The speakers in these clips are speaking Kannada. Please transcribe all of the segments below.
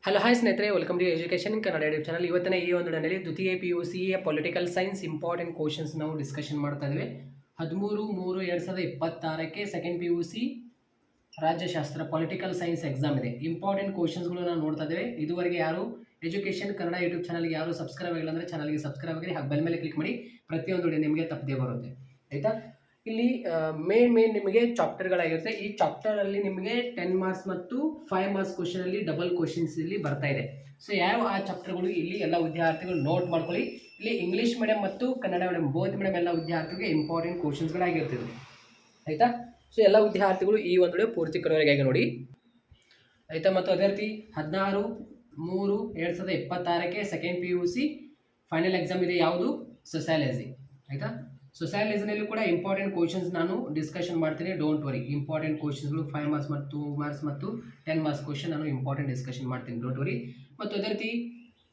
ಹಲೋ ಹಾಯ್ ಸ್ನೇಹಿತರೆ, welcome to education in Kannada YouTube channel. ಇವತ್ತಿನ ಈ ಒಂದು ದಿನದಲ್ಲಿ ದ್ವಿತೀಯ PUC political science important questions ನಾವು ಡಿಸ್ಕಷನ್ ಮಾಡ್ತಾ ಇದ್ದೇವೆ. 13/3/2026ಕ್ಕೆ ಸೆಕೆಂಡ್ PUC ರಾಜ್ಯಶಾಸ್ತ್ರ ಪೊಲಿಟಿಕಲ್ ಸೈನ್ಸ್ ಎಕ್ಸಾಮ್ ಇದೆ. ಇಂಪಾರ್ಟೆಂಟ್ ಕ್ವಶನ್ಸ್ಗಳು ನಾವು ನೋಡ್ತಾ ಇದ್ದೇವೆ. ಇದುವರೆಗೆ ಯಾರು ಎಜುಕೇಷನ್ ಕನ್ನಡ ಯೂಟ್ಯೂಬ್ ಚಾನಲ್ಗೆ ಯಾರು ಸಬ್ಸ್ಕ್ರೈಬ್ ಆಗಿಲ್ಲ ಅಂದರೆ ಚಾನಲ್ಗೆ ಸಬ್ಸ್ಕ್ರೈಬ್ ಆಗಿ ಹಾಗೆ ಬೆಲ್ ಮೇಲೆ ಕ್ಲಿಕ್ ಮಾಡಿ. ಪ್ರತಿಯೊಂದು ವಿಡಿಯೋ ನಿಮಗೆ ತಪ್ಪದೇ ಬರುತ್ತೆ, ಆಯಿತಾ. ಇಲ್ಲಿ ಮೇನ್ ನಿಮಗೆ ಚಾಪ್ಟರ್ಗಳಾಗಿರುತ್ತೆ. ಈ ಚಾಪ್ಟರಲ್ಲಿ ನಿಮಗೆ 10 ಮಾರ್ಕ್ಸ್ ಮತ್ತು 5 ಮಾರ್ಕ್ಸ್ ಕ್ವಶನ್ ಅಲ್ಲಿ ಡಬಲ್ ಕ್ವಶನ್ಸ್ ಇಲ್ಲಿ ಬರ್ತಾ ಇದೆ. ಸೊ ಯಾವ ಆ ಚಾಪ್ಟರ್ಗಳು ಇಲ್ಲಿ ಎಲ್ಲ ವಿದ್ಯಾರ್ಥಿಗಳು ನೋಟ್ ಮಾಡ್ಕೊಳ್ಳಿ. ಇಲ್ಲಿ ಇಂಗ್ಲೀಷ್ ಮೀಡಿಯಂ ಮತ್ತು ಕನ್ನಡ ಮೀಡಿಯಂ ಬೋತ್ ಮೀಡಿಯಂ ಎಲ್ಲ ವಿದ್ಯಾರ್ಥಿಗಳಿಗೆ ಇಂಪಾರ್ಟೆಂಟ್ ಕ್ವಶನ್ಸ್ಗಳಾಗಿರ್ತದೆ, ಆಯಿತಾ. ಸೊ ಎಲ್ಲ ವಿದ್ಯಾರ್ಥಿಗಳು ಈ ಒಂದು ವಿಡಿಯೋ ಪೂರ್ತಿ ಕೊನೆವರೆಗೆ ನೋಡಿ, ಆಯಿತಾ. ಮತ್ತು ಅದೇ ರೀತಿ 16/3/2026ಕ್ಕೆ ಸೆಕೆಂಡ್ PUC ಫೈನಲ್ ಎಕ್ಸಾಮ್ ಇದೆ. ಯಾವುದು? ಸೊಸ್ಯಾಲಜಿ, ಆಯಿತಾ. ಸೊಸ್ಯಾಲಜಿನಲ್ಲಿ ಕೂಡ ಇಂಪಾರ್ಟೆಂಟ್ ಕ್ವಶನ್ಸ್ ನಾನು ಡಿಸ್ಕಷನ್ ಮಾಡ್ತೀನಿ, ಡೋಂಟ್ ವರಿ. ಇಂಪಾರ್ಟೆಂಟ್ ಕ್ವಶನ್ಸ್ಗಳು 5 ಮಾರ್ಕ್ಸ್ ಮತ್ತು 2 ಮಾರ್ಕ್ಸ್ ಮತ್ತು 10 ಮಾರ್ಕ್ಸ್ ಕ್ವಶನ್ ನಾನು ಇಂಪಾರ್ಟೆಂಟ್ ಡಿಸ್ಕಷನ್ ಮಾಡ್ತೀನಿ, ಡೋಂಟ್ ವರಿ. ಮತ್ತು ಅದೇ ರೀತಿ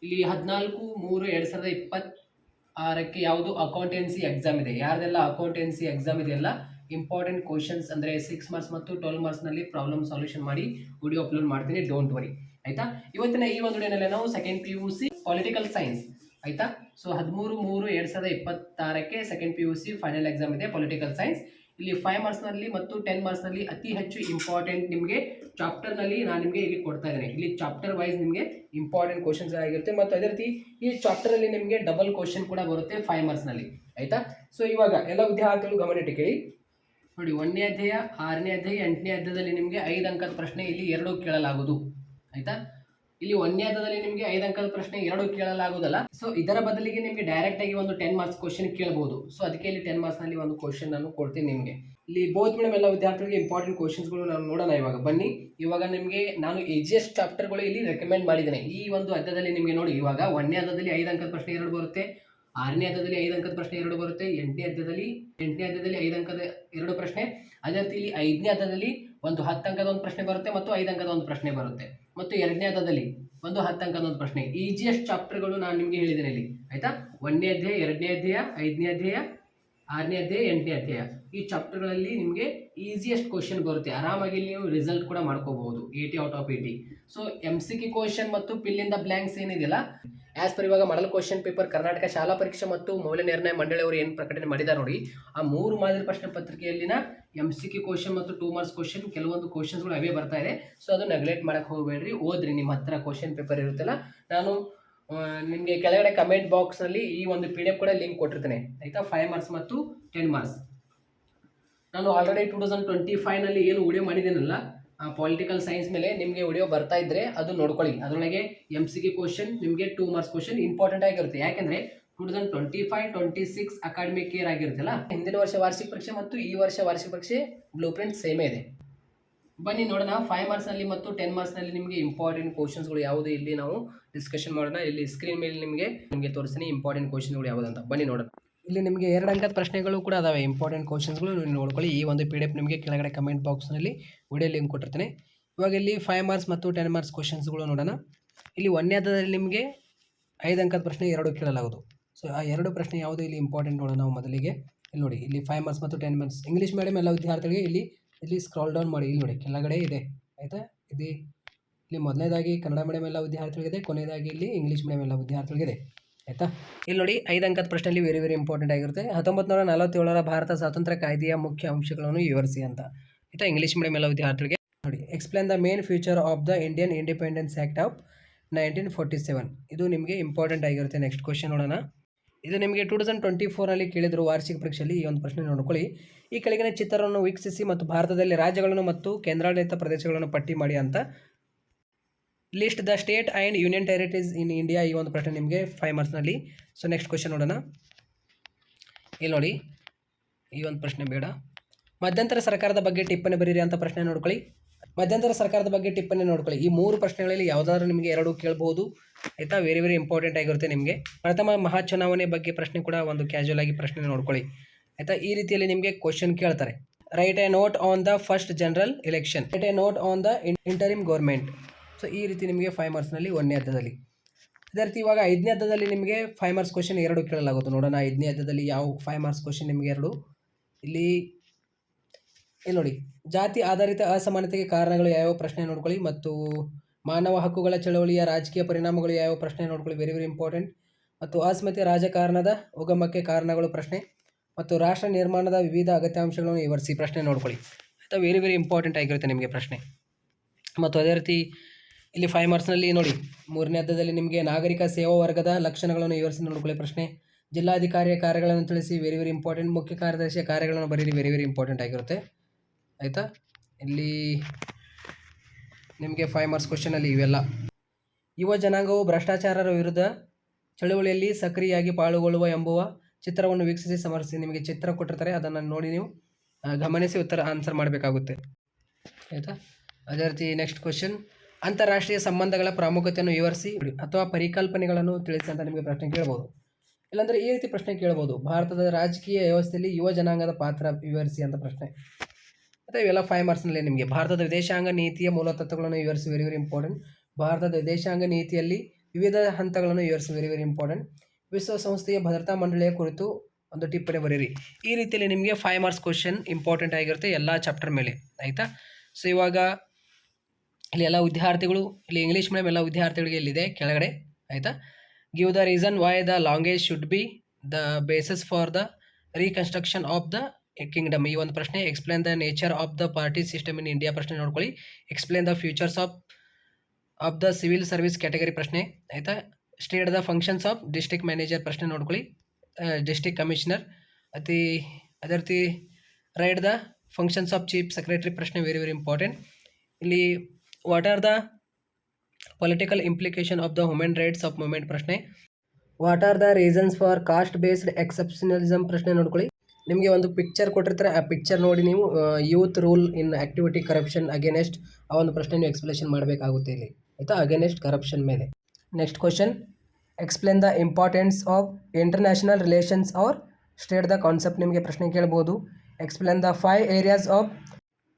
ಇಲ್ಲಿ 14/3/2026ಕ್ಕೆ ಯಾವುದು ಅಕೌಂಟೆನ್ಸಿ ಎಕ್ಸಾಮ್ ಇದೆ. ಯಾರ್ದೆಲ್ಲ ಅಕೌಂಟೆನ್ಸಿ ಎಕ್ಸಾಮ್ ಇದೆಯಲ್ಲ, ಇಂಪಾರ್ಟೆಂಟ್ ಕ್ವಶನ್ಸ್ ಅಂದರೆ 6 ಮಾರ್ಕ್ಸ್ ಮತ್ತು 12 ಮಾರ್ಕ್ಸ್ನಲ್ಲಿ ಪ್ರಾಬ್ಲಮ್ ಸಾಲ್ಯೂಷನ್ ಮಾಡಿ ವಿಡಿಯೋ ಅಪ್ಲೋಡ್ ಮಾಡ್ತೀನಿ, ಡೋಂಟ್ ವರಿ, ಆಯಿತಾ. ಇವತ್ತಿನ ಈ ಒಂದು ವಿಡಿಯೋನಲ್ಲಿ ನಾವು ಸೆಕೆಂಡ್ PUC ಪೊಲಿಟಿಕಲ್ ಸೈನ್ಸ್, ಆಯಿತಾ. ಸೊ 13/3/2026ಕ್ಕೆ ಸೆಕೆಂಡ್ PUC ಫೈನಲ್ ಎಕ್ಸಾಮ್ ಇದೆ ಪೊಲಿಟಿಕಲ್ ಸೈನ್ಸ್. ಇಲ್ಲಿ 5 ಮಾರ್ಕ್ಸ್ನಲ್ಲಿ ಮತ್ತು 10 ಮಾರ್ಕ್ಸ್ನಲ್ಲಿ ಅತಿ ಹೆಚ್ಚು ಇಂಪಾರ್ಟೆಂಟ್ ನಿಮಗೆ ಚಾಪ್ಟರ್ನಲ್ಲಿ ನಾನು ನಿಮಗೆ ಇಲ್ಲಿ ಕೊಡ್ತಾ ಇದ್ದೇನೆ. ಇಲ್ಲಿ ಚಾಪ್ಟರ್ ವೈಸ್ ನಿಮಗೆ ಇಂಪಾರ್ಟೆಂಟ್ ಕ್ವಶನ್ಸ್ ಆಗಿರುತ್ತೆ. ಮತ್ತು ಅದೇ ರೀತಿ ಈ ಚಾಪ್ಟರಲ್ಲಿ ನಿಮಗೆ ಡಬಲ್ ಕ್ವಶನ್ ಕೂಡ ಬರುತ್ತೆ 5 ಮಾರ್ಕ್ಸ್ನಲ್ಲಿ, ಆಯಿತಾ. ಸೊ ಇವಾಗ ಎಲ್ಲ ವಿದ್ಯಾರ್ಥಿಗಳು ಗಮನಿಟ್ಟು ಕೇಳಿ ನೋಡಿ. 1ನೇ ಅಧ್ಯಾಯ, 6ನೇ ಅಧ್ಯಾಯ, 8ನೇ ಅಧ್ಯಾಯದಲ್ಲಿ ನಿಮಗೆ 5 ಅಂಕದ ಪ್ರಶ್ನೆ ಇಲ್ಲಿ 2 ಕೇಳಲಾಗುವುದು, ಆಯಿತಾ. ಇಲ್ಲಿ 1ನೇ ಅಧ್ಯಾಯದಲ್ಲಿ ನಿಮಗೆ 5 ಅಂಕದ ಪ್ರಶ್ನೆ 2 ಕೇಳಲಾಗುವುದಲ್ಲ. ಸೊ ಇದರ ಬದಲಿಗೆ ನಿಮಗೆ ಡೈರೆಕ್ಟ್ ಆಗಿ ಒಂದು 10 ಮಾರ್ಕ್ಸ್ ಕ್ವಶನ್ ಕೇಳಬಹುದು. ಸೊ ಅದಕ್ಕೆ ಇಲ್ಲಿ 10 ಮಾರ್ಕ್ಸ್ ನಲ್ಲಿ ಒಂದು ಕ್ವಶನ್ ನಾನು ಕೊಡ್ತೀನಿ ನಿಮಗೆ. ಇಲ್ಲಿ ಬೋತ್ ಮೇಡಮ್ ಎಲ್ಲ ವಿದ್ಯಾರ್ಥಿಗಳಿಗೆ ಇಂಪಾರ್ಟೆಂಟ್ ಕ್ವಶನ್ಸ್ಗಳು ನಾವು ನೋಡೋಣ. ಇವಾಗ ಬನ್ನಿ. ಇವಾಗ ನಿಮಗೆ ನಾನು ಈಜಿಯೆಸ್ಟ್ ಚಾಪ್ಟರ್ಗಳು ಇಲ್ಲಿ ರೆಕಮೆಂಡ್ ಮಾಡಿದ್ದೇನೆ ಈ ಒಂದು ಅಧ್ಯಾಯದಲ್ಲಿ. ನಿಮಗೆ ನೋಡಿ, ಇವಾಗ 1ನೇ ಅಧ್ಯಾಯದಲ್ಲಿ 5 ಅಂಕದ ಪ್ರಶ್ನೆ 2 ಬರುತ್ತೆ, 6ನೇ ಅಧ್ಯಾಯದಲ್ಲಿ 5 ಅಂಕದ ಪ್ರಶ್ನೆ 2 ಬರುತ್ತೆ, 8ನೇ ಅಧ್ಯಾಯದಲ್ಲಿ 5 ಅಂಕದ 2 ಪ್ರಶ್ನೆ. ಅದೇ ರೀತಿ ಇಲ್ಲಿ 5ನೇ ಅಧ್ಯಾಯದಲ್ಲಿ ಒಂದು 10 ಅಂಕದ ಒಂದು ಪ್ರಶ್ನೆ ಬರುತ್ತೆ ಮತ್ತು 5 ಅಂಕದ ಒಂದು ಪ್ರಶ್ನೆ ಬರುತ್ತೆ. ಮತ್ತು 2ನೇ ಅಧ್ಯಾಯದಲ್ಲಿ ಒಂದು 10 ಅಂಕದ ಒಂದು ಪ್ರಶ್ನೆ. ಈಜಿಯೆಸ್ಟ್ ಚಾಪ್ಟರ್ಗಳು ನಾನು ನಿಮಗೆ ಹೇಳಿದ್ದೇನೆ ಇಲ್ಲಿ, ಆಯಿತಾ. 1ನೇ ಅಧ್ಯಾಯ, 2ನೇ ಅಧ್ಯಾಯ, 5ನೇ ಅಧ್ಯಾಯ, 6ನೇ ಅಧ್ಯಾಯ, 8ನೇ ಅಧ್ಯಾಯ, ಈ ಚಾಪ್ಟರ್ಗಳಲ್ಲಿ ನಿಮಗೆ ಈಸಿಯೆಸ್ಟ್ ಕ್ವಶನ್ ಬರುತ್ತೆ. ಆರಾಮಾಗಿ ನೀವು ರಿಸಲ್ಟ್ ಕೂಡ ಮಾಡ್ಕೋಬಹುದು 80/80. ಸೊ MCQ ಕ್ವಶನ್ ಮತ್ತು ಫಿಲ್ ಇನ್ ದ ಬ್ಲ್ಯಾಂಕ್ಸ್ ಏನಿದೆಯಲ್ಲ, ಆಸ್ ಪರ್ ಇವಾಗ ಮಾಡಲ್ ಕ್ವಶನ್ ಪೇಪರ್ ಕರ್ನಾಟಕ ಶಾಲಾ ಪರೀಕ್ಷೆ ಮತ್ತು ಮೌಲ್ಯ ನಿರ್ಣಯ ಮಂಡಳಿಯವರು ಏನು ಪ್ರಕಟಣೆ ಮಾಡಿದ್ದಾರೆ ನೋಡಿ, ಆ 3 ಮಾದರಿ ಪ್ರಶ್ನೆ ಪತ್ರಿಕೆಯಲ್ಲಿನ MCQ ಕ್ವಶನ್ ಮತ್ತು 2 ಮಾರ್ಕ್ಸ್ ಕ್ವಶನ್ ಕೆಲವೊಂದು ಕ್ವಶನ್ಸ್ಗಳು ಅವೇ ಬರ್ತಾ ಇದೆ. ಸೊ ಅದು ನೆಗ್ಲೆಕ್ಟ್ ಮಾಡಕ್ಕೆ ಹೋಗಬೇಡ್ರಿ, ಓದ್ರಿ. ನಿಮ್ಮ ಹತ್ರ ಕ್ವಶನ್ ಪೇಪರ್ ಇರುತ್ತಲ್ಲ, ನಾನು ನಿಮಗೆ ಕೆಳಗಡೆ ಕಮೆಂಟ್ ಬಾಕ್ಸ್ನಲ್ಲಿ ಈ ಒಂದು PDF ಕೂಡ ಲಿಂಕ್ ಕೊಟ್ಟಿರ್ತೇನೆ, ಆಯಿತಾ. 5 ಮಾರ್ಕ್ಸ್ ಮತ್ತು 10 ಮಾರ್ಕ್ಸ್ ನಾನು ಆಲ್ರೆಡಿ 2025ನಲ್ಲಿ ಏನು ವಿಡಿಯೋ ಮಾಡಿದ್ದೇನಲ್ಲ ಪೊಲಿಟಿಕಲ್ ಸೈನ್ಸ್ ಮೇಲೆ, ನಿಮಗೆ ವಿಡಿಯೋ ಬರ್ತಾ ಇದ್ದರೆ ಅದು ನೋಡ್ಕೊಳ್ಳಿ. ಅದರೊಳಗೆ MCQ ಕ್ವಶನ್ ನಿಮಗೆ 2 ಮಾರ್ಕ್ಸ್ ಕ್ವಶನ್ ಇಂಪಾರ್ಟೆಂಟ್ ಆಗಿರುತ್ತೆ. ಯಾಕೆಂದರೆ 2025-26 ಅಕಾಡೆಮಿಕ್ ಇಯರ್ ಆಗಿರುತ್ತಲ್ಲ, ಹಿಂದಿನ ವರ್ಷ ವಾರ್ಷಿಕ ಪರೀಕ್ಷೆ ಮತ್ತು ಈ ವರ್ಷ ವಾರ್ಷಿಕ ಪರೀಕ್ಷೆ ಬ್ಲೂ ಪ್ರಿಂಟ್ ಸೇಮೇ ಇದೆ. ಬನ್ನಿ ನೋಡೋಣ 5 ಮಾರ್ಕ್ಸ್ನಲ್ಲಿ ಮತ್ತು 10 ಮಾರ್ಕ್ಸ್ನಲ್ಲಿ ನಿಮಗೆ ಇಂಪಾರ್ಟೆಂಟ್ ಕ್ವಶನ್ಸ್ಗಳು ಯಾವುದು ಇಲ್ಲಿ ನಾವು ಡಿಸ್ಕಷನ್ ಮಾಡೋಣ. ಇಲ್ಲಿ ಸ್ಕ್ರೀನ್ ಮೇಲೆ ನಿಮಗೆ ತೋರಿಸ್ತೀನಿ ಇಂಪಾರ್ಟೆಂಟ್ ಕ್ವಶನ್ಗಳು ಯಾವುದಂತ. ಬನ್ನಿ ನೋಡೋಣ. ಇಲ್ಲಿ ನಿಮಗೆ 2 ಅಂಕದ ಪ್ರಶ್ನೆಗಳು ಕೂಡ ಅದಾವೆ, ಇಂಪಾರ್ಟೆಂಟ್ ಕ್ವಶನ್ಸ್ಗಳು ನೋಡ್ಕೊಳ್ಳಿ. ಈ ಒಂದು PDF ನಿಮಗೆ ಕೆಳಗಡೆ ಕಮೆಂಟ್ ಬಾಕ್ಸ್ನಲ್ಲಿ ವಿಡಿಯೋ ಲಿಂಕ್ ಕೊಟ್ಟಿರ್ತೀನಿ. ಇವಾಗ ಇಲ್ಲಿ 5 ಮಾರ್ಕ್ಸ್ ಮತ್ತು 10 ಮಾರ್ಕ್ಸ್ ಕ್ವಶನ್ಸ್ಗಳು ನೋಡೋಣ. ಇಲ್ಲಿ 1ನೇ ಅಧ್ಯಾಯದಲ್ಲಿ ನಿಮಗೆ 5 ಅಂಕದ ಪ್ರಶ್ನೆ 2 ಕೇಳಲಾಗುವುದು. ಸೊ ಆ 2 ಪ್ರಶ್ನೆ ಯಾವುದು ಇಲ್ಲಿ ಇಂಪಾರ್ಟೆಂಟ್ ನೋಡೋಣ ನಾವು ಮೊದಲಿಗೆ. ಇಲ್ಲಿ ನೋಡಿ, ಇಲ್ಲಿ 5 ಮಾರ್ಕ್ಸ್ ಮತ್ತು 10 ಮಾರ್ಕ್ಸ್ ಇಂಗ್ಲೀಷ್ ಮೀಡಿಯಂ ಎಲ್ಲ ವಿದ್ಯಾರ್ಥಿಗಳಿಗೆ ಇಲ್ಲಿ ಸ್ಕ್ರಾಲ್ ಡೌನ್ ಮಾಡಿ, ಇಲ್ಲಿ ನೋಡಿ ಕೆಳಗಡೆ ಇದೆ, ಆಯಿತಾ. ಇಲ್ಲಿ ಮೊದಲನೇದಾಗಿ ಕನ್ನಡ ಮೀಡಿಯಂ ಎಲ್ಲ ವಿದ್ಯಾರ್ಥಿಗಳಿಗಿದೆ, ಕೊನೆಯದಾಗಿ ಇಲ್ಲಿ ಇಂಗ್ಲೀಷ್ ಮೀಡಿಯಂ ಎಲ್ಲ ವಿದ್ಯಾರ್ಥಿಗಳಿಗಿದೆ, ಆಯಿತಾ. ಇಲ್ಲಿ ನೋಡಿ 5 ಅಂಕದ ಪ್ರಶ್ನೆಯಲ್ಲಿ ವೆರಿ ಇಂಪಾರ್ಟೆಂಟ್ ಆಗಿರುತ್ತೆ. 1947ರ ಭಾರತ ಸ್ವಾತಂತ್ರ್ಯ ಕಾಯ್ದೆಯ ಮುಖ್ಯ ಅಂಶಗಳನ್ನು ವಿವರಿಸಿ ಅಂತ, ಆಯಿತಾ. ಇಂಗ್ಲೀಷ್ ಮೀಡಿಯಂ ಎಲ್ಲ ವಿದ್ಯಾರ್ಥಿಗಳಿಗೆ ನೋಡಿ, explain the main future of the Indian independence act of 1947. ಇದು ನಿಮಗೆ ಇಂಪಾರ್ಟೆಂಟ್ ಆಗಿರುತ್ತೆ. ನೆಕ್ಸ್ಟ್ ಕ್ವಶನ್ ನೋಡೋಣ. ಇದು ನಿಮಗೆ 2024ರಲ್ಲಿ ಕೇಳಿದರು ವಾರ್ಷಿಕ ಪರೀಕ್ಷೆಯಲ್ಲಿ. ಈ ಒಂದು ಪ್ರಶ್ನೆ ನೋಡ್ಕೊಳ್ಳಿ. ಈ ಕೆಳಗಿನ ಚಿತ್ರವನ್ನು ವೀಕ್ಷಿಸಿ ಮತ್ತು ಭಾರತದಲ್ಲಿ ರಾಜ್ಯಗಳನ್ನು ಮತ್ತು ಕೇಂದ್ರಾಡಳಿತ ಪ್ರದೇಶಗಳನ್ನು ಪಟ್ಟಿ ಮಾಡಿ ಅಂತ. List the state and union territories in India. ಈ ಒಂದು ಪ್ರಶ್ನೆ ನಿಮಗೆ 5 ಮಾರ್ಕ್ಸ್ನಲ್ಲಿ. ಸೊ ನೆಕ್ಸ್ಟ್ ಕ್ವಶನ್ ನೋಡೋಣ. ಇಲ್ಲಿ ನೋಡಿ, ಈ ಒಂದು ಪ್ರಶ್ನೆ ಬೇಡ. ಮಧ್ಯಂತರ ಸರ್ಕಾರದ ಬಗ್ಗೆ ಟಿಪ್ಪಣಿ ಬರೀರಿ ಅಂತ ಪ್ರಶ್ನೆ ನೋಡ್ಕೊಳ್ಳಿ. ಮಧ್ಯಂತರ ಸರ್ಕಾರದ ಬಗ್ಗೆ ಟಿಪ್ಪಣಿ ನೋಡ್ಕೊಳ್ಳಿ. ಈ 3 ಪ್ರಶ್ನೆಗಳಲ್ಲಿ ಯಾವುದಾದ್ರೂ ನಿಮಗೆ 2 ಕೇಳಬಹುದು, ಆಯಿತಾ. ವೆರಿ ಇಂಪಾರ್ಟೆಂಟ್ ಆಗಿರುತ್ತೆ ನಿಮಗೆ. ಪ್ರಥಮ ಮಹಾಚುನಾವಣೆ ಬಗ್ಗೆ ಪ್ರಶ್ನೆ ಕೂಡ ಒಂದು ಕ್ಯಾಶುವಲ್ ಆಗಿ ಪ್ರಶ್ನೆ ನೋಡ್ಕೊಳ್ಳಿ, ಆಯಿತಾ. ಈ ರೀತಿಯಲ್ಲಿ ನಿಮಗೆ ಕ್ವಶನ್ ಕೇಳ್ತಾರೆ. Right a note on the first general election, right a note on the interim government. So ಈ ರೀತಿ ನಿಮಗೆ 5 ಮಾರ್ಕ್ಸ್ನಲ್ಲಿ 1ನೇ ಅಧ್ಯಾಯದಲ್ಲಿ. ಅದೇ ರೀತಿ ಇವಾಗ 5ನೇ ಅಧ್ಯಾಯದಲ್ಲಿ ನಿಮಗೆ 5 ಮಾರ್ಕ್ಸ್ ಕ್ವಶನ್ 2 ಕೇಳಲಾಗುತ್ತೆ. ನೋಡೋಣ 5ನೇ ಅಧ್ಯಾಯದಲ್ಲಿ ಯಾವ 5 ಮಾರ್ಕ್ಸ್ ಕ್ವಶನ್ ನಿಮಗೆ 2. ಇಲ್ಲಿ ನೋಡಿ, ಜಾತಿ ಆಧಾರಿತ ಅಸಮಾನತೆಗೆ ಕಾರಣಗಳು ಯಾವ್ಯಾವ ಪ್ರಶ್ನೆ ನೋಡ್ಕೊಳ್ಳಿ. ಮತ್ತು ಮಾನವ ಹಕ್ಕುಗಳ ಚಳವಳಿಯ ರಾಜಕೀಯ ಪರಿಣಾಮಗಳು ಯಾವ ಪ್ರಶ್ನೆ ನೋಡ್ಕೊಳ್ಳಿ, ವೆರಿ ವೆರಿ ಇಂಪಾರ್ಟೆಂಟ್. ಮತ್ತು ಅಸ್ಮಿತೆ ರಾಜಕಾರಣದ ಉಗಮಕ್ಕೆ ಕಾರಣಗಳು ಪ್ರಶ್ನೆ. ಮತ್ತು ರಾಷ್ಟ್ರ ನಿರ್ಮಾಣದ ವಿವಿಧ ಅಗತ್ಯಾಂಶಗಳನ್ನು ವಿವರಿಸಿ ಪ್ರಶ್ನೆ ನೋಡ್ಕೊಳ್ಳಿ. ಆಯಿತಾ, ವೆರಿ ವೆರಿ ಇಂಪಾರ್ಟೆಂಟ್ ಆಗಿರುತ್ತೆ ನಿಮಗೆ ಪ್ರಶ್ನೆ. ಮತ್ತು ಅದೇ ರೀತಿ ಇಲ್ಲಿ 5 ಮಾರ್ಕ್ಸ್ನಲ್ಲಿ ನೋಡಿ, 3ನೇ ಅಧ್ಯಾಯದಲ್ಲಿ ನಿಮಗೆ ನಾಗರಿಕ ಸೇವಾ ವರ್ಗದ ಲಕ್ಷಣಗಳನ್ನು ವಿವರಿಸಿ ನೋಡ್ಕೊಳ್ಳಿ ಪ್ರಶ್ನೆ. ಜಿಲ್ಲಾಧಿಕಾರಿಯ ಕಾರ್ಯಗಳನ್ನು ತಿಳಿಸಿ, ವೆರಿ ವೆರಿ ಇಂಪಾರ್ಟೆಂಟ್. ಮುಖ್ಯ ಕಾರ್ಯದರ್ಶಿಯ ಕಾರ್ಯಗಳನ್ನು ಬರೀರಿ, ವೆರಿ ವೆರಿ ಇಂಪಾರ್ಟೆಂಟ್ ಆಗಿರುತ್ತೆ. ಆಯಿತಾ, ಇಲ್ಲಿ ನಿಮಗೆ 5 ಮಾರ್ಕ್ಸ್ ಕ್ವಶನಲ್ಲಿ ಇವೆಲ್ಲ. ಯುವ ಜನಾಂಗವು ಭ್ರಷ್ಟಾಚಾರರ ವಿರುದ್ಧ ಚಳುವಳಿಯಲ್ಲಿ ಸಕ್ರಿಯವಾಗಿ ಪಾಲ್ಗೊಳ್ಳುವ ಎಂಬುವ ಚಿತ್ರವನ್ನು ವೀಕ್ಷಿಸಿ ಸಮರ್ಪಿಸಿ. ನಿಮಗೆ ಚಿತ್ರ ಕೊಟ್ಟಿರ್ತಾರೆ, ಅದನ್ನು ನೋಡಿ ನೀವು ಗಮನಿಸಿ ಆನ್ಸರ್ ಮಾಡಬೇಕಾಗುತ್ತೆ. ಆಯಿತಾ, ಅದೇ ರೀತಿ ನೆಕ್ಸ್ಟ್ ಕ್ವಶನ್, ಅಂತಾರಾಷ್ಟ್ರೀಯ ಸಂಬಂಧಗಳ ಪ್ರಾಮುಖ್ಯತೆಯನ್ನು ವಿವರಿಸಿ ಅಥವಾ ಪರಿಕಲ್ಪನೆಗಳನ್ನು ತಿಳಿಸಿ ಅಂತ ನಿಮಗೆ ಪ್ರಶ್ನೆ ಕೇಳ್ಬೋದು. ಇಲ್ಲಾಂದರೆ ಈ ರೀತಿ ಪ್ರಶ್ನೆ ಕೇಳ್ಬೋದು, ಭಾರತದ ರಾಜಕೀಯ ವ್ಯವಸ್ಥೆಯಲ್ಲಿ ಯುವ ಜನಾಂಗದ ಪಾತ್ರ ವಿವರಿಸಿ ಅಂತ ಪ್ರಶ್ನೆ. ಮತ್ತು ಇವೆಲ್ಲ 5 ಮಾರ್ಕ್ಸ್ನಲ್ಲಿ ನಿಮಗೆ ಭಾರತದ ವಿದೇಶಾಂಗ ನೀತಿಯ ಮೂಲ ತತ್ವಗಳನ್ನು ವಿವರಿಸಿ, ವೆರಿ ವೆರಿ ಇಂಪಾರ್ಟೆಂಟ್. ಭಾರತದ ವಿದೇಶಾಂಗ ನೀತಿಯಲ್ಲಿ ವಿವಿಧ ಹಂತಗಳನ್ನು ವಿವರಿಸಿ, ವೆರಿ ವೆರಿ ಇಂಪಾರ್ಟೆಂಟ್. ವಿಶ್ವಸಂಸ್ಥೆಯ ಭದ್ರತಾ ಮಂಡಳಿಯ ಕುರಿತು ಒಂದು ಟಿಪ್ಪಣಿ ಬರೀರಿ. ಈ ರೀತಿಯಲ್ಲಿ ನಿಮಗೆ 5 ಮಾರ್ಕ್ಸ್ ಕ್ವಶನ್ ಇಂಪಾರ್ಟೆಂಟ್ ಆಗಿರುತ್ತೆ ಎಲ್ಲ ಚಾಪ್ಟರ್ ಮೇಲೆ. ಆಯಿತಾ, ಸೊ ಇವಾಗ ಇಲ್ಲಿ ಎಲ್ಲ ವಿದ್ಯಾರ್ಥಿಗಳು, ಇಲ್ಲಿ ಇಂಗ್ಲೀಷ್ ಮೀಡಿಯಂ ಎಲ್ಲ ವಿದ್ಯಾರ್ಥಿಗಳಿಗೆ ಇಲ್ಲಿದೆ ಕೆಳಗಡೆ. ಆಯಿತಾ, give the reason why the language should be the basis for the reconstruction of the kingdom, ಈ ಒಂದು ಪ್ರಶ್ನೆ. Explain the nature of the party system in India ಪ್ರಶ್ನೆ ನೋಡ್ಕೊಳ್ಳಿ. Explain the futures of the civil service category ಪ್ರಶ್ನೆ. ಆಯಿತಾ, state the functions of district manager ಪ್ರಶ್ನೆ ನೋಡ್ಕೊಳ್ಳಿ, ಡಿಸ್ಟ್ರಿಕ್ಟ್ ಕಮಿಷನರ್. ಅದೇ ರೀತಿ write the functions of chief secretary ಪ್ರಶ್ನೆ, ವೆರಿ ವೆರಿ ಇಂಪಾರ್ಟೆಂಟ್. ಇಲ್ಲಿ what are the political implication of the human rights of movement ಪ್ರಶ್ನೆ. What are the reasons for caste based exceptionalism ಪ್ರಶ್ನೆ ನೋಡ್ಕೊಳ್ಳಿ. ನಿಮಗೆ ಒಂದು ಪಿಕ್ಚರ್ ಕೊಟ್ಟಿರ್ತಾರೆ, ಆ ಪಿಕ್ಚರ್ ನೋಡಿ ನೀವು youth rule in activity corruption against ಆ ಒಂದು ಪ್ರಶ್ನೆ ನೀವು ಎಕ್ಸ್ಪ್ಲೇಷನ್ ಮಾಡಬೇಕಾಗುತ್ತೆ ಇಲ್ಲಿ. ಆಯಿತಾ, ಅಗೇನೆಸ್ಟ್ ಕರಪ್ಷನ್ ಮೇಲೆ. Next question, explain the importance of international relations or state the concept ನಿಮಗೆ ಪ್ರಶ್ನೆ ಕೇಳ್ಬೋದು. Explain the 5 areas of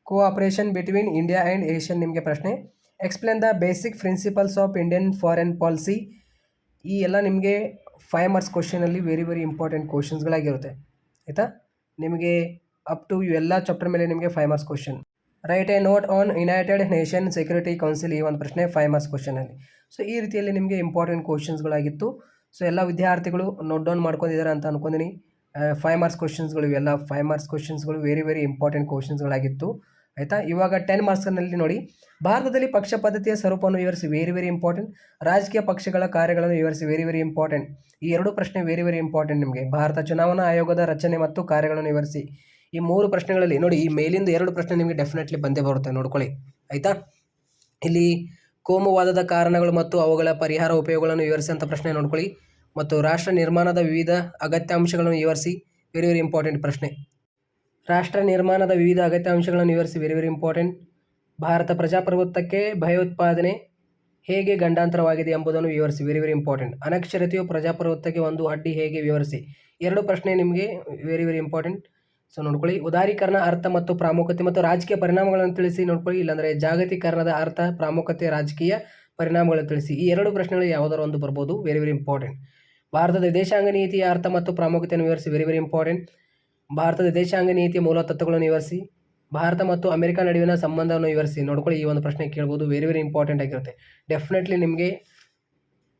cooperation between India and ASEAN ನಿಮಗೆ ಪ್ರಶ್ನೆ. Explain the basic principles of Indian foreign policy. ಈ ಎಲ್ಲ ನಿಮಗೆ 5 ಮಾರ್ಕ್ಸ್ ಕ್ವಶನಲ್ಲಿ ವೆರಿ ವೆರಿ ಇಂಪಾರ್ಟೆಂಟ್ ಕ್ವಶನ್ಸ್ಗಳಾಗಿರುತ್ತೆ. ಆಯಿತಾ, ನಿಮಗೆ ಅಪ್ ಟು ಇವೆಲ್ಲ ಚಾಪ್ಟರ್ ಮೇಲೆ ನಿಮಗೆ 5 marks question. Write a note on United Nation Security Council, ಈ ಒಂದು ಪ್ರಶ್ನೆ 5 ಮಾರ್ಕ್ಸ್ ಕ್ವಶನಲ್ಲಿ. ಸೊ ಈ ರೀತಿಯಲ್ಲಿ ನಿಮಗೆ ಇಂಪಾರ್ಟೆಂಟ್ ಕ್ವಶನ್ಸ್ಗಳಾಗಿತ್ತು. ಸೊ ಎಲ್ಲ ವಿದ್ಯಾರ್ಥಿಗಳು ನೋಟ್ ಡೌನ್ ಮಾಡ್ಕೊಂಡಿದ್ದಾರೆ ಅಂತ ಅನ್ಕೊಂಡಿನಿ. 5 ಮಾರ್ಕ್ಸ್ ಕ್ವಶನ್ಸ್ಗಳು ಇವೆಲ್ಲ 5 ಮಾರ್ಕ್ಸ್ ಕ್ವಶನ್ಸ್ಗಳು ವೆರಿ ವೆರಿ ಇಂಪಾರ್ಟೆಂಟ್ ಕ್ವಶನ್ಸ್ಗಳಾಗಿತ್ತು. ಆಯಿತಾ, ಇವಾಗ 10 ಮಾರ್ಕ್ಸ್ನಲ್ಲಿ ನೋಡಿ, ಭಾರತದಲ್ಲಿ ಪಕ್ಷ ಪದ್ಧತಿಯ ಸ್ವರೂಪವನ್ನು ವಿವರಿಸಿ, ವೆರಿ ವೆರಿ ಇಂಪಾರ್ಟೆಂಟ್. ರಾಜಕೀಯ ಪಕ್ಷಗಳ ಕಾರ್ಯಗಳನ್ನು ವಿವರಿಸಿ, ವೆರಿ ವೆರಿ ಇಂಪಾರ್ಟೆಂಟ್. ಈ 2 ಪ್ರಶ್ನೆ ವೆರಿ ವೆರಿ ಇಂಪಾರ್ಟೆಂಟ್ ನಿಮಗೆ. ಭಾರತ ಚುನಾವಣಾ ಆಯೋಗದ ರಚನೆ ಮತ್ತು ಕಾರ್ಯಗಳನ್ನು ವಿವರಿಸಿ. ಈ 3 ಪ್ರಶ್ನೆಗಳಲ್ಲಿ ನೋಡಿ, ಈ ಮೇಲಿಂದ 2 ಪ್ರಶ್ನೆ ನಿಮಗೆ ಡೆಫಿನೆಟ್ಲಿ ಬಂದೇ ಬರುತ್ತೆ, ನೋಡ್ಕೊಳ್ಳಿ. ಆಯಿತಾ, ಇಲ್ಲಿ ಕೋಮುವಾದದ ಕಾರಣಗಳು ಮತ್ತು ಅವುಗಳ ಪರಿಹಾರ ಉಪಯೋಗಗಳನ್ನು ವಿವರಿಸಿ ಅಂತ ಪ್ರಶ್ನೆ ನೋಡ್ಕೊಳ್ಳಿ. ಮತ್ತು ರಾಷ್ಟ್ರ ನಿರ್ಮಾಣದ ವಿವಿಧ ಅಗತ್ಯಾಂಶಗಳನ್ನು ವಿವರಿಸಿ, ವೆರಿ ವೆರಿ ಇಂಪಾರ್ಟೆಂಟ್ ಪ್ರಶ್ನೆ. ರಾಷ್ಟ್ರ ನಿರ್ಮಾಣದ ವಿವಿಧ ಅಗತ್ಯಾಂಶಗಳನ್ನು ವಿವರಿಸಿ, ವೆರಿ ವೆರಿ ಇಂಪಾರ್ಟೆಂಟ್. ಭಾರತ ಪ್ರಜಾಪ್ರಭುತ್ವಕ್ಕೆ ಭಯೋತ್ಪಾದನೆ ಹೇಗೆ ಗಂಡಾಂತರವಾಗಿದೆ ಎಂಬುದನ್ನು ವಿವರಿಸಿ, ವೆರಿ ವೆರಿ ಇಂಪಾರ್ಟೆಂಟ್. ಅನಕ್ಷರತೆಯು ಪ್ರಜಾಪ್ರಭುತ್ವಕ್ಕೆ ಒಂದು ಅಡ್ಡಿ ಹೇಗೆ ವಿವರಿಸಿ. 2 ಪ್ರಶ್ನೆ ನಿಮಗೆ ವೆರಿ ವೆರಿ ಇಂಪಾರ್ಟೆಂಟ್. ಸೊ ನೋಡ್ಕೊಳ್ಳಿ. ಉದಾರೀಕರಣ ಅರ್ಥ ಮತ್ತು ಪ್ರಾಮುಖ್ಯತೆ ಮತ್ತು ರಾಜಕೀಯ ಪರಿಣಾಮಗಳನ್ನು ತಿಳಿಸಿ ನೋಡ್ಕೊಳ್ಳಿ. ಇಲ್ಲಾಂದರೆ ಜಾಗತೀಕರಣದ ಅರ್ಥ, ಪ್ರಾಮುಖ್ಯತೆ, ರಾಜಕೀಯ ಪರಿಣಾಮಗಳನ್ನು ತಿಳಿಸಿ. ಈ 2 ಪ್ರಶ್ನೆಗಳು ಯಾವುದಾದ್ರು ಒಂದು ಬರ್ಬೋದು, ವೆರಿ ವೆರಿ ಇಂಪಾರ್ಟೆಂಟ್. ಭಾರತದ ವಿದೇಶಾಂಗ ನೀತಿಯ ಅರ್ಥ ಮತ್ತು ಪ್ರಾಮುಖ್ಯತೆಯನ್ನು ವಿವರಿಸಿ, ವೆರಿ ವೆರಿ ಇಂಪಾರ್ಟೆಂಟ್. ಭಾರತದ ವಿದೇಶಾಂಗ ನೀತಿಯ ಮೂಲ ತತ್ವಗಳನ್ನು ವಿವರಿಸಿ. ಭಾರತ ಮತ್ತು ಅಮೆರಿಕ ನಡುವಿನ ಸಂಬಂಧವನ್ನು ವಿವರಿಸಿ ನೋಡ್ಕೊಳ್ಳಿ. ಈ ಒಂದು ಪ್ರಶ್ನೆ ಕೇಳ್ಬೋದು, ವೆರಿ ವೆರಿ ಇಂಪಾರ್ಟೆಂಟ್ ಆಗಿರುತ್ತೆ. ಡೆಫಿನೆಟ್ಲಿ ನಿಮಗೆ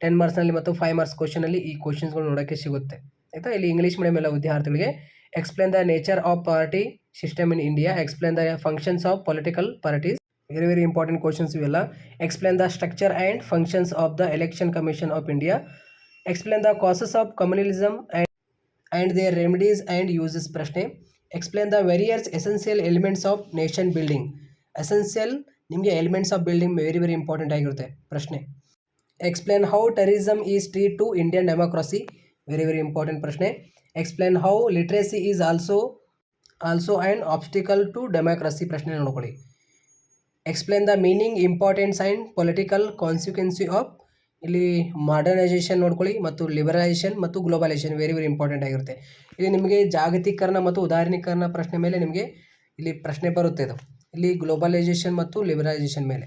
10 ಮಾರ್ಕ್ಸ್ನಲ್ಲಿ ಮತ್ತು 5 ಮಾರ್ಕ್ಸ್ ಕ್ವಶನಲ್ಲಿ ಈ ಕ್ವಶನ್ಸ್ಗಳು ನೋಡೋಕ್ಕೆ ಸಿಗುತ್ತೆ. ಆಯಿತಾ, ಇಲ್ಲಿ ಇಂಗ್ಲೀಷ್ ಮೀಡಿಯಂ ಎಲ್ಲ ವಿದ್ಯಾರ್ಥಿಗಳಿಗೆ explain the nature of party system in India, explain the functions of political parties, very very important questions ಇವೆಲ್ಲ. Explain the structure and functions of the election commission of India, explain the causes of communalism and their remedies and uses ಪ್ರಶ್ನೆ. Explain the various essential elements of nation building. Essential ನಿಮಗೆ elements of building very very important ಆಗಿರುತ್ತೆ ಪ್ರಶ್ನೆ. Explain how terrorism is threat to Indian democracy, very very important ಪ್ರಶ್ನೆ. Explain how literacy is also and obstacle to democracy ಪ್ರಶ್ನೆ ನೋಡ್ಕೊಳ್ಳಿ. Explain the meaning, importance and political consequences of, ಇಲ್ಲಿ ಮಾಡರ್ನೈಸೇಷನ್ ನೋಡ್ಕೊಳ್ಳಿ, ಮತ್ತು ಲಿಬರಲೈಸೇಷನ್ ಮತ್ತು ಗ್ಲೋಬಲೈಸೇಷನ್ ವೆರಿ ವೆರಿ ಇಂಪಾರ್ಟೆಂಟ್ ಆಗಿರುತ್ತೆ. ಇಲ್ಲಿ ನಿಮಗೆ ಜಾಗತೀಕರಣ ಮತ್ತು ಉದಾರೀಕರಣ ಪ್ರಶ್ನೆ ಮೇಲೆ ನಿಮಗೆ ಇಲ್ಲಿ ಪ್ರಶ್ನೆ ಬರುತ್ತೆ. ಇದು ಇಲ್ಲಿ ಗ್ಲೋಬಲೈಸೇಷನ್ ಮತ್ತು ಲಿಬರಲೈಸೇಷನ್ ಮೇಲೆ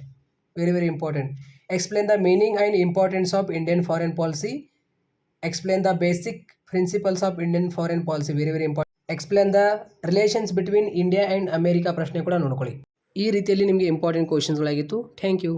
very very important. Explain the meaning and importance of Indian foreign policy. Explain the basic principles of Indian foreign policy, very very important. Explain the relations between India and America ಪ್ರಶ್ನೆ ಕೂಡ ನೋಡ್ಕೊಳ್ಳಿ. ಈ ರೀತಿಯಲ್ಲಿ ನಿಮಗೆ ಇಂಪಾರ್ಟೆಂಟ್ ಕ್ವಶನ್ಸ್ಗಳಾಗಿತ್ತು. Thank you.